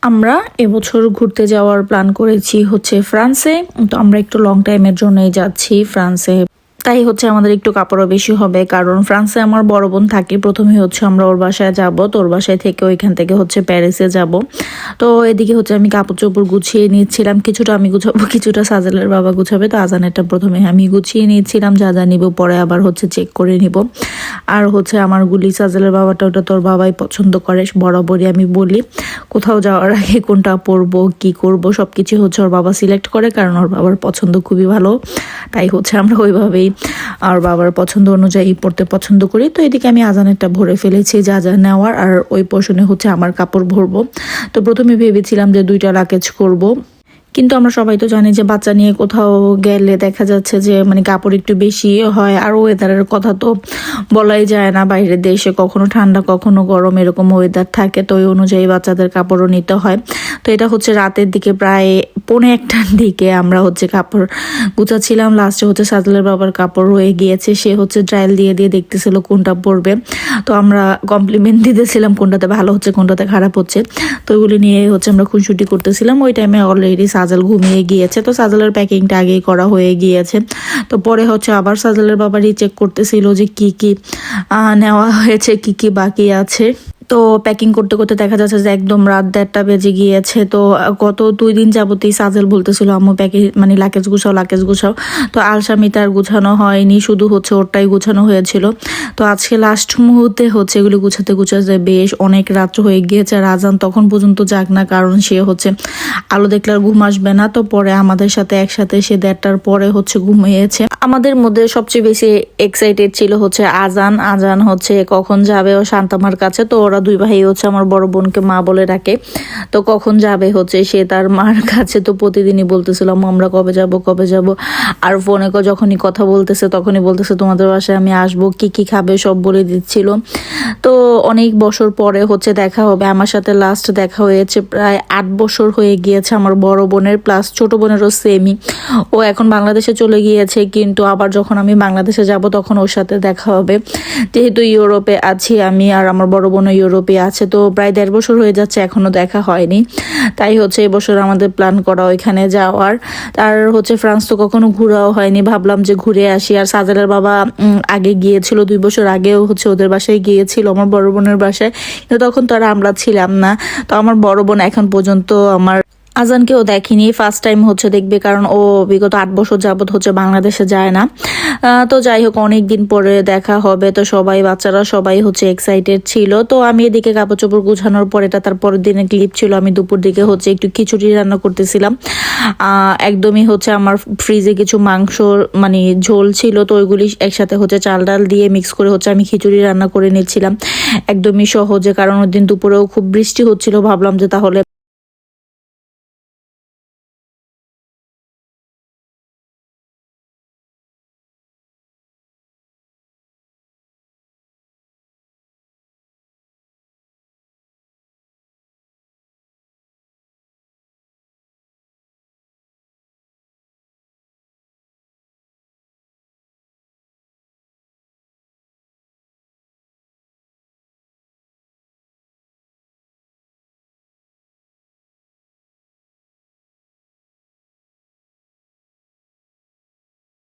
আমরা এবছর ঘুরতে যাওয়ার প্ল্যান করেছি হচ্ছে ফ্রান্সে। তো আমরা একটু লং টাইমের জন্যই যাচ্ছি ফ্রান্সে। তাই হচ্ছে আমাদের একটু কাপড়ও বেশি হবে, কারণ ফ্রান্সে আমার বড় বোন থাকে। প্রথমে হচ্ছে আমরা ওর বাসায় যাব, তো ওর বাসায় থেকে ওইখান থেকে হচ্ছে প্যারিসে যাব। তো এদিকে হচ্ছে আমি কাপড় চোপড় গুছিয়ে নিচ্ছিলাম, কিছুটা আমি গুছাবো, কিছুটা সাজেলের বাবা গুছাবে। তো আজানেরটা প্রথমে আমি গুছিয়ে নিচ্ছিলাম, যা যা নিব পরে আবার হচ্ছে চেক করে নিব। আর হচ্ছে আমার গুলি সাজেলের বাবাটা, ওটা তোর বাবাই পছন্দ করে, বরাবরই আমি বলি কোথাও যাওয়ার আগে কোনটা পরবো কি করব সবকিছু হচ্ছে ওর বাবা সিলেক্ট করে, কারণ ওর বাবার পছন্দ খুবই ভালো। তাই হচ্ছে আমরা ওইভাবেই আর বাবার পছন্দ অনুযায়ী পড়তে পছন্দ করি। তো এদিকে আমি আজানেরটা ভরে ফেলেছি যা যা নেওয়ার, আর ওই পোর্শনে হচ্ছে আমার কাপড় ভরবো। তো প্রথমে ভেবেছিলাম যে 2টা লাকেজ করব, কিন্তু আমরা সবাই তো জানি যে বাচ্চা নিয়ে কোথাও গেলে দেখা যাচ্ছে যে মানে কাপড় একটু বেশি হয়। আর ওয়েদারের কথা তো বলাই যায় না, বাইরের দেশে কখনো ঠান্ডা কখনো গরম এরকম ওয়েদার থাকে, তো ওই অনুযায়ী বাচ্চাদের কাপড়ও নিতে হয়। তো এটা হচ্ছে রাতের দিকে প্রায় 1:45টার দিকে আমরা হচ্ছে কাপড় গুছাচ্ছিলাম। লাস্টে হচ্ছে সাজলের বাবার কাপড় রয়ে গিয়েছে, সে হচ্ছে ট্রায়াল দিয়ে দিয়ে দেখতেছিল কোনটা পরবে। তো আমরা কমপ্লিমেন্ট দিতেছিলাম কোনটাতে ভালো হচ্ছে কোনটাতে খারাপ হচ্ছে। তো ওইগুলি নিয়ে হচ্ছে আমরা খুনসুটি করতেছিলাম। ওই টাইমে অলরেডি সাজেল ঘুমিয়ে গিয়েছে, তো সাজেলের প্যাকিংটা আগেই করা হয়ে গিয়েছে। তো পরে হচ্ছে আবার সাজেলের বাবারই চেক করতেছিল যে কি কি নেওয়া হয়েছে, কি কি বাকি আছে। তো প্যাকিং করতে করতে দেখা যাচ্ছে যে একদম রাত 1:30টা বেজে গিয়েছে। তো গত 2 দিন যাবতেই সাজেল বলতেছিল আম্মু প্যাকেজ মানে লাকেজ গুছাও লাকেজ গুছাও। তো আলসামিতে আর গুছানো হয়নি, শুধু হচ্ছে ওরটাই গুছানো হয়েছিল। তো আজকে লাস্ট মুহূর্তে হচ্ছে এগুলো গুছাতে গুছাতে বেশ অনেক রাত্র হয়ে গিয়েছে। আর আজান তখন পর্যন্ত যাক না, কারণ সে হচ্ছে আলো দেখলে আর ঘুম আসবে না। তো পরে আমাদের সাথে একসাথে সে 1:30টার পরে হচ্ছে ঘুমিয়েছে। আমাদের মধ্যে সবচেয়ে বেশি এক্সাইটেড ছিল হচ্ছে আজান হচ্ছে কখন যাবে ও শান্তামার কাছে। তো ওরা 2 ভাই হচ্ছে আমার বড় বোনকে মা বলে ডাকে। তো কখন যাবে হচ্ছে সে তার মার কাছে, তো প্রতিদিনই বলতেছিলাম আমরা কবে যাব কবে যাব। আর ফোনে যখনই কথা বলতেছে তখনই বলতেছে তোমাদের বাসায় আমি আসবো, কি কি খাবে সব বলে দিচ্ছিল। তো অনেক বছর পরে হচ্ছে দেখা হবে। আমার সাথে লাস্ট দেখা হয়েছে প্রায় 8 বছর হয়ে গিয়েছে আমার বড় বোনের, প্লাস ছোট বোনেরও সেমই। ও এখন বাংলাদেশে চলে গিয়েছে, কিন্তু আবার যখন আমি বাংলাদেশে যাব তখন ওর সাথে দেখা হবে। যেহেতু ইউরোপে আছি আমি, আর আমার বড় বোনও ইউরোপে আছে, তো প্রায় 1.5 বছর হয়ে যাচ্ছে এখনো দেখা হয়নি। তাই হচ্ছে এবছর আমাদের প্ল্যান করা ওইখানে যাওয়ার। আর হচ্ছে ফ্রান্স তো কখনো ঘোরাও হয়নি, ভাবলাম যে ঘুরে আসি। আর সাজেলের বাবা আগে গিয়েছিল, 2 বছর আগেও হচ্ছে ওদের বাসায় গিয়েছিল, আমার বড় বোনের বাসায়, কিন্তু তখন তো আর আমরা ছিলাম না। তো আমার বড় বোন এখন পর্যন্ত আমার আজানকেও দেখিনি, ফার্স্ট টাইম হচ্ছে দেখবে, কারণ ও বিগত 8 বছর যাবত হচ্ছে বাংলাদেশে যায় না। তো যাই হোক অনেক দিন পরে দেখা হবে। তো সবাই বাচ্চারা সবাই হচ্ছে এক্সাইটেড ছিল। তো আমি এদিকে কাপড় চোপড় গুছানোর পর, এটা তার পরের দিনের ক্লিপ ছিল, আমি দুপুর দিকে হচ্ছে একটু খিচুড়ি রান্না করতেছিলাম। একদমই হচ্ছে আমার ফ্রিজে কিছু মাংস মানে ঝোল ছিল, তো ওইগুলি একসাথে হচ্ছে চাল ডাল দিয়ে মিক্স করে হচ্ছে আমি খিচুড়ি রান্না করে নিচ্ছিলাম একদমই সহজে, কারণ ওই দিন দুপুরেও খুব বৃষ্টি হচ্ছিল। ভাবলাম যে তাহলে